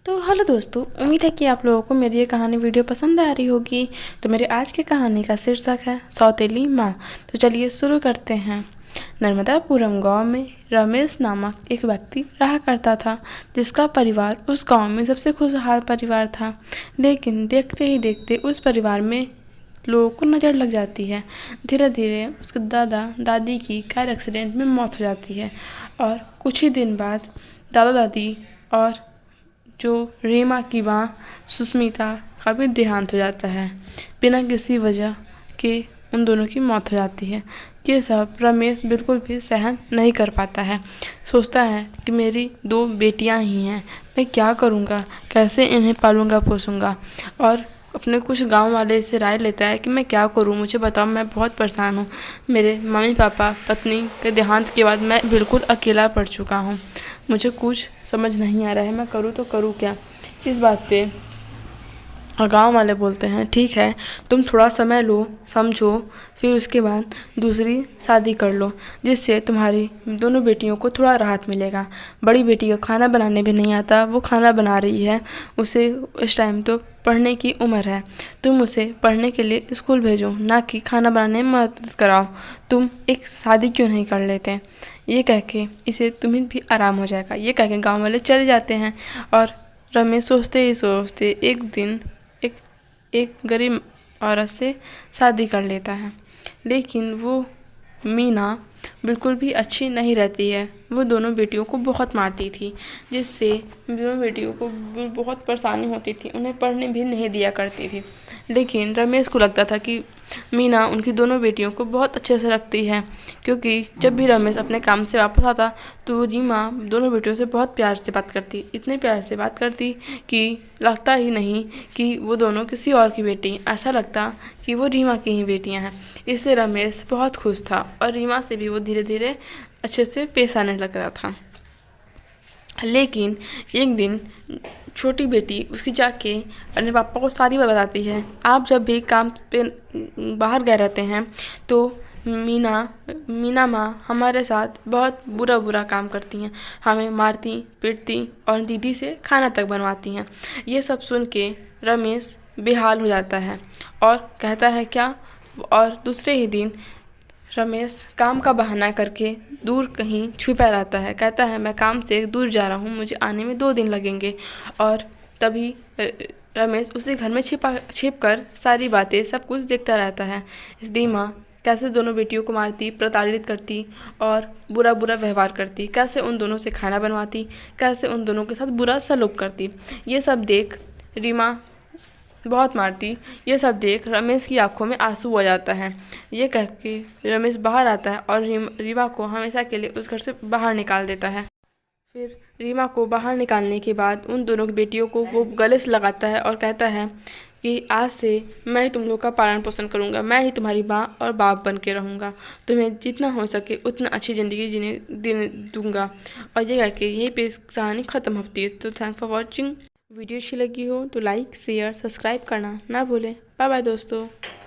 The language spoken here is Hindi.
तो हेलो दोस्तों, उम्मीद है कि आप लोगों को मेरी ये कहानी वीडियो पसंद आ रही होगी। तो मेरे आज की कहानी का शीर्षक है सौतेली माँ। तो चलिए शुरू करते हैं। नर्मदापुरम गांव में रमेश नामक एक व्यक्ति रहा करता था, जिसका परिवार उस गांव में सबसे खुशहाल परिवार था। लेकिन देखते ही देखते उस परिवार में लोगों को नज़र लग जाती है। धीरे धीरे उसके दादा दादी की कार एक्सीडेंट में मौत हो जाती है और कुछ ही दिन बाद दादा दादी और जो रीमा की माँ सुस्मिता का भी देहांत हो जाता है। बिना किसी वजह के उन दोनों की मौत हो जाती है। ये सब रमेश बिल्कुल भी सहन नहीं कर पाता है। सोचता है कि मेरी 2 बेटियां ही हैं, मैं क्या करूँगा, कैसे इन्हें पालूँगा पोसूँगा। और अपने कुछ गांव वाले से राय लेता है कि मैं क्या करूं, मुझे बताओ, मैं बहुत परेशान हूं। मेरे मम्मी पापा पत्नी के देहांत के बाद मैं बिल्कुल अकेला पड़ चुका हूं। मुझे कुछ समझ नहीं आ रहा है, मैं करूं तो करूं क्या। इस बात पे गांव वाले बोलते हैं, ठीक है, तुम थोड़ा समय लो, समझो, फिर उसके बाद दूसरी शादी कर लो, जिससे तुम्हारी दोनों बेटियों को थोड़ा राहत मिलेगा। बड़ी बेटी को खाना बनाने भी नहीं आता, वो खाना बना रही है, उसे इस टाइम तो पढ़ने की उम्र है। तुम उसे पढ़ने के लिए स्कूल भेजो, ना कि खाना बनाने में मदद कराओ। तुम एक शादी क्यों नहीं कर लेते। ये कह के इसे तुम्हें भी आराम हो जाएगा। ये कह के गाँव वाले चले जाते हैं और रमेश सोचते ही सोचते एक दिन एक गरीब औरत से शादी कर लेता है। लेकिन वो मीना बिल्कुल भी अच्छी नहीं रहती है। वो दोनों बेटियों को बहुत मारती थी, जिससे दोनों बेटियों को बहुत परेशानी होती थी, उन्हें पढ़ने भी नहीं दिया करती थी। लेकिन रमेश को लगता था कि मीना उनकी दोनों बेटियों को बहुत अच्छे से रखती है, क्योंकि जब भी रमेश अपने काम से वापस आता तो रीमा दोनों बेटियों से बहुत प्यार से बात करती, इतने प्यार से बात करती कि लगता ही नहीं कि वो दोनों किसी और की बेटी, ऐसा लगता कि वो रीमा की ही बेटियां हैं। इससे रमेश बहुत खुश था और रीमा से भी वो धीरे धीरे अच्छे से पेश आने लग रहा था। लेकिन एक दिन छोटी बेटी उसकी जाके अपने पापा को सारी बात बताती है। आप जब भी काम पे बाहर गए रहते हैं तो मीना माँ हमारे साथ बहुत बुरा बुरा काम करती हैं, हमें मारती पीटती और दीदी से खाना तक बनवाती हैं। ये सब सुन के रमेश बेहाल हो जाता है और कहता है क्या। और दूसरे ही दिन रमेश काम का बहाना करके दूर कहीं छुपा रहता है। कहता है मैं काम से दूर जा रहा हूँ, मुझे आने में 2 दिन लगेंगे। और तभी रमेश उसी घर में छिप कर सारी बातें सब कुछ देखता रहता है। इस रीमा कैसे दोनों बेटियों को मारती, प्रताड़ित करती और बुरा बुरा व्यवहार करती, कैसे उन दोनों से खाना बनवाती, कैसे उन दोनों के साथ बुरा सलूक करती। ये सब देख रीमा बहुत मारती। ये सब देख रमेश की आंखों में आंसू आ जाता है। ये कह के रमेश बाहर आता है और रीमा को हमेशा के लिए उस घर से बाहर निकाल देता है। फिर रीमा को बाहर निकालने के बाद उन दोनों की बेटियों को वो गले से लगाता है और कहता है कि आज से मैं ही तुम लोग का पालन पोषण करूँगा, मैं ही तुम्हारी माँ और बाप बन के रहूँगा, तुम्हें जितना हो सके उतना अच्छी ज़िंदगी देने दूँगा। और ये कह के यहीं पे कहानी ख़त्म होती है। तो थैंक फॉर वॉचिंग। वीडियो अच्छी लगी हो तो लाइक शेयर सब्सक्राइब करना ना भूलें। बाय बाय दोस्तों।